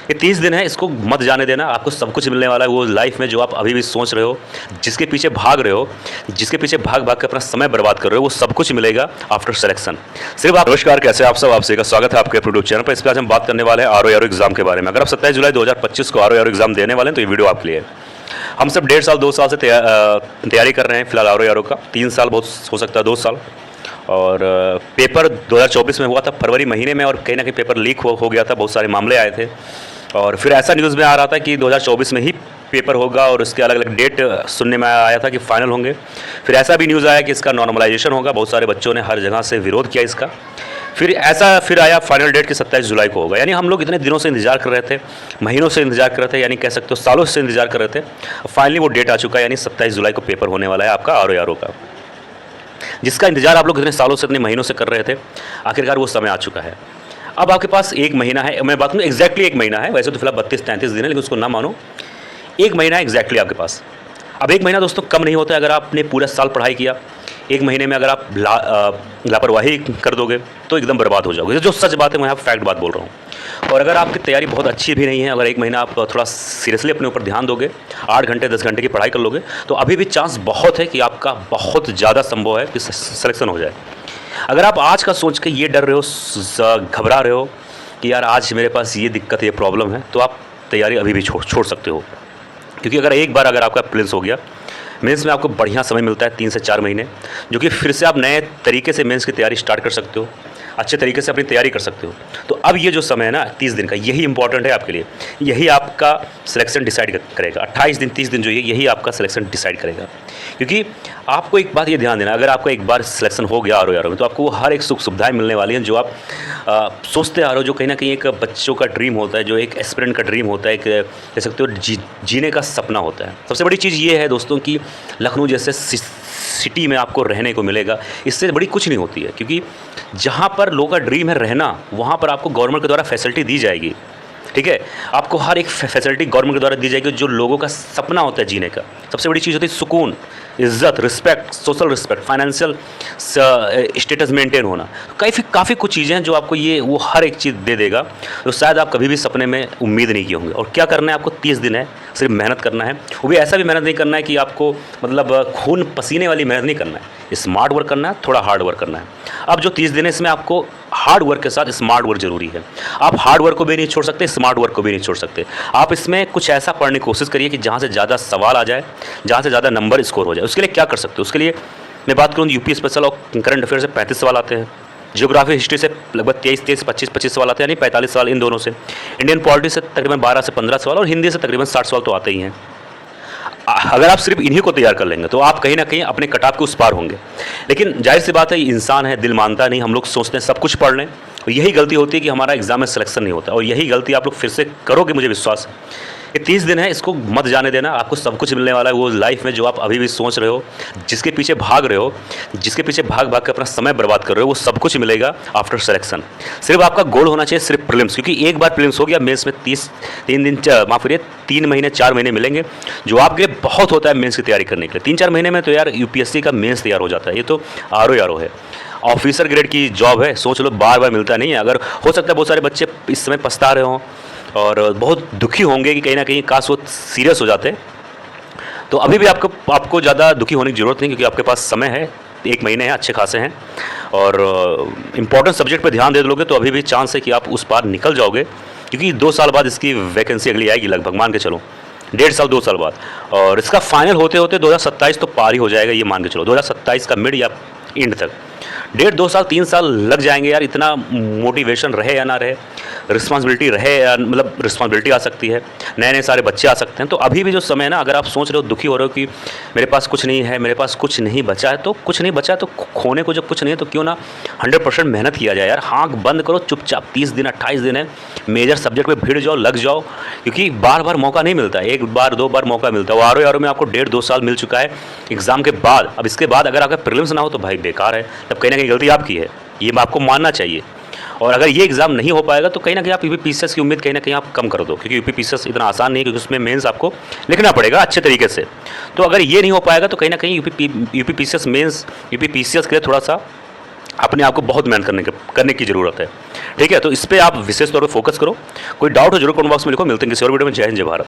ये 30 दिन है, इसको मत जाने देना। आपको सब कुछ मिलने वाला है वो लाइफ में जो आप अभी भी सोच रहे हो, जिसके पीछे भाग रहे हो, जिसके पीछे भाग भाग के अपना समय बर्बाद कर रहे हो, वो सब कुछ मिलेगा आफ्टर सिलेक्शन। सिर्फ आप नमस्कार, कैसे आप सब, आपसे का स्वागत है आपके यूट्यूब चैनल पर। इस पर आज हम बात करने वाले हैं आरओ एग्जाम के बारे में। अगर आप 27 जुलाई 2025 को आरओ एग्जाम देने वाले हैं तो ये वीडियो आपके लिए। हम सब 1.5 साल 2 साल से तैयारी कर रहे हैं फिलहाल आरओ का। 3 साल बहुत हो सकता है, 2 साल। और पेपर 2024 में हुआ था फरवरी महीने में, और कहीं ना कहीं पेपर लीक हो गया था, बहुत सारे मामले आए थे। और फिर ऐसा न्यूज़ में आ रहा था कि 2024 में ही पेपर होगा, और उसके अलग अलग डेट सुनने में आया था कि फाइनल होंगे। फिर ऐसा भी न्यूज़ आया कि इसका नॉर्मलाइजेशन होगा। बहुत सारे बच्चों ने हर जगह से विरोध किया इसका। फिर आया फाइनल डेट कि 27 जुलाई को होगा। यानी हम लोग इतने दिनों से इंतजार कर रहे थे, महीनों से इंतजार कर रहे थे, यानी कह सकते हो सालों से इंतजार कर रहे थे। फाइनली वो डेट आ चुका है, यानी 27 जुलाई को पेपर होने वाला है आपका आरओ का, जिसका इंतजार आप लोग इतने सालों से, इतने महीनों से कर रहे थे। आखिरकार वो समय आ चुका है। अब आपके पास 1 महीना है। मैं बात करूँ एग्जैक्टली 1 महीना है, वैसे तो फिलहाल 32-33 दिन है, लेकिन उसको ना मानो, 1 महीना है एग्जैक्टली आपके पास। अब 1 महीना दोस्तों कम नहीं होता है। अगर आपने पूरा साल पढ़ाई किया, 1 महीने में अगर आप लापरवाही कर दोगे तो एकदम बर्बाद हो जाओगे। जो सच बात है, मैं यहाँ फैक्ट बात बोल रहा हूँ। और अगर आपकी तैयारी बहुत अच्छी भी नहीं है, अगर 1 महीना आप थोड़ा सीरियसली अपने ऊपर ध्यान दोगे, 8 घंटे 10 घंटे की पढ़ाई कर लोगे, तो अभी भी चांस बहुत है कि आपका बहुत ज़्यादा संभव है कि सिलेक्शन हो जाए। अगर आप आज का सोच के ये डर रहे हो, घबरा रहे हो कि यार आज मेरे पास ये दिक्कत, ये प्रॉब्लम है, तो आप तैयारी अभी भी छोड़ सकते हो। क्योंकि अगर आपका प्रिलिम्स हो गया, मेंस में आपको बढ़िया समय मिलता है 3 से 4 महीने, जो कि फिर से आप नए तरीके से मेंस की तैयारी स्टार्ट कर सकते हो, अच्छे तरीके से अपनी तैयारी कर सकते हो। तो अब ये जो समय है ना 30 दिन का, यही इंपॉर्टेंट है आपके लिए। यही आपका सिलेक्शन डिसाइड करेगा। 28 दिन 30 दिन जो है, यही आपका सिलेक्शन डिसाइड करेगा। क्योंकि आपको एक बात ये ध्यान देना, अगर आपका एक बार सिलेक्शन हो गया आरओ में, तो आपको वो हर एक सुख सुविधाएं मिलने वाली हैं जो आप सोचते आ रहे हो, जो कहीं ना कहीं एक बच्चों का ड्रीम होता है, जो एक एस्पिरेंट का ड्रीम होता है, एक कह सकते हो जीने का सपना होता है। सबसे बड़ी चीज़ ये है दोस्तों कि लखनऊ जैसे सिटी में आपको रहने को मिलेगा। इससे बड़ी कुछ नहीं होती है, क्योंकि जहाँ पर लोगों का ड्रीम है रहना, वहाँ पर आपको गवर्नमेंट के द्वारा फैसिलिटी दी जाएगी। ठीक है, आपको हर एक फैसिलिटी गवर्नमेंट के द्वारा दी जाएगी, जो लोगों का सपना होता है जीने का। सबसे बड़ी चीज़ होती है सुकून, इज्जत, respect, social respect, financial status maintain होना। काफ़ी कुछ चीज़ें हैं जो आपको वो हर एक चीज़ दे देगा, जो शायद आप कभी भी सपने में उम्मीद नहीं किए होंगे। और क्या करना है आपको, 30 दिन है, सिर्फ मेहनत करना है। वो भी ऐसा भी मेहनत नहीं करना है कि आपको मतलब खून पसीने वाली मेहनत नहीं करना है। स्मार्ट वर्क करना है, थोड़ा हार्ड वर्क करना है। अब जो 30 दिन है, इसमें आपको हार्ड वर्क के साथ स्मार्ट वर्क जरूरी है। आप हार्ड वर्क को भी नहीं छोड़ सकते, स्मार्ट वर्क को भी नहीं छोड़ सकते। आप इसमें कुछ ऐसा पढ़ने की कोशिश करिए कि जहाँ से ज़्यादा सवाल आ जाए, जहाँ से ज़्यादा नंबर स्कोर हो जाए। उसके लिए क्या कर सकते हो? उसके लिए मैं बात करूँ, यूपी स्पेशल और करंट अफेयर से 35 सवाल आते हैं। जियोग्राफी हिस्ट्री से लगभग 23, 25 सवाल आते हैं, यानी 45 सवाल इन दोनों से। इंडियन पॉलिटी से तकरीबन 12 से 15 सवाल, और हिंदी से तकरीबन 60 सवाल तो आते ही हैं। अगर आप सिर्फ इन्हीं को तैयार कर लेंगे तो आप कहीं ना कहीं अपने कटाव के उस पार होंगे। लेकिन जाहिर सी बात है, इंसान है, दिल मानता नहीं। हम लोग सोचते हैं सब कुछ पढ़ लें, और यही गलती होती है कि हमारा एग्जाम में सिलेक्शन नहीं होता। और यही गलती आप लोग फिर से करोगे, मुझे विश्वास है। ये 30 दिन है, इसको मत जाने देना। आपको सब कुछ मिलने वाला है वो लाइफ में जो आप अभी भी सोच रहे हो, जिसके पीछे भाग रहे हो, जिसके पीछे भाग भाग के अपना समय बर्बाद कर रहे हो, वो सब कुछ मिलेगा आफ्टर सिलेक्शन। सिर्फ आपका गोल होना चाहिए सिर्फ प्रीलिम्स, क्योंकि एक बार प्रीलिम्स हो गया, मेंस में 3 महीने 4 महीने मिलेंगे, जो आपके लिए बहुत होता है मेंस की तैयारी करने के लिए। 3-4 महीने में तो यार यूपीएससी का मेंस तैयार हो जाता है। ये तो आरओ है, ऑफिसर ग्रेड की जॉब है। सोच लो, बार बार मिलता नहीं है। अगर हो सकता है बहुत सारे बच्चे इस समय पछता रहे हों और बहुत दुखी होंगे कि कहीं ना कहीं काश वो सीरियस हो जाते। तो अभी भी आपको ज़्यादा दुखी होने की ज़रूरत नहीं, क्योंकि आपके पास समय है, 1 महीने हैं, अच्छे खासे हैं। और इम्पॉर्टेंट सब्जेक्ट पे ध्यान दे दोगे तो अभी भी चांस है कि आप उस पार निकल जाओगे। क्योंकि 2 साल बाद इसकी वैकेंसी अगली आएगी, लगभग मान के चलो 1.5 साल 2 साल बाद। और इसका फाइनल होते होते 2027 तो पार ही हो जाएगा, ये मान के चलो। 2027 का मिड या एंड तक 1.5-2 साल 3 साल लग जाएंगे यार। इतना मोटिवेशन रहे या ना रहे, रिस्पॉन्सिबिलिटी रहे या मतलब रिस्पॉन्सिबिलिटी आ सकती है, नए सारे बच्चे आ सकते हैं। तो अभी भी जो समय है ना, अगर आप सोच रहे हो, दुखी हो रहे हो कि मेरे पास कुछ नहीं है, मेरे पास कुछ नहीं बचा है, तो कुछ नहीं बचा है तो खोने को जब कुछ नहीं है तो क्यों ना 100% मेहनत किया जाए यार। आँख बंद करो, चुपचाप 30 दिन 28 दिन है, मेजर सब्जेक्ट में भिड़ जाओ, लग जाओ। क्योंकि बार बार मौका नहीं मिलता है, 1 बार 2 बार मौका मिलता है। वो आरओ में आपको 1.5-2 साल मिल चुका है एग्ज़ाम के बाद। अब इसके बाद अगर आपका प्रीलिम्स ना हो तो भाई बेकार है, तब कहीं ना कहीं गलती आपकी है, ये आपको मानना चाहिए। और अगर ये एग्ज़ाम नहीं हो पाएगा तो कहीं ना कहीं आप यूपीपीसीएस की उम्मीद कहीं ना कहीं आप कम कर दो, क्योंकि यूपीपीसीएस इतना आसान नहीं है, क्योंकि उसमें मेंस आपको लिखना पड़ेगा अच्छे तरीके से। तो अगर ये नहीं हो पाएगा तो कहीं ना कहीं यूपीपीसीएस मेंस यूपीपीसीएस के लिए थोड़ा सा अपने आप को बहुत मेहनत करने की ज़रूरत है। ठीक है, तो इस पे आप विशेष तौर पे फोकस करो। कोई डाउट हो जरूर कमेंट बॉक्स में लिखो। मिलते हैं किसी और वीडियो में। जय हिंद, जय भारत।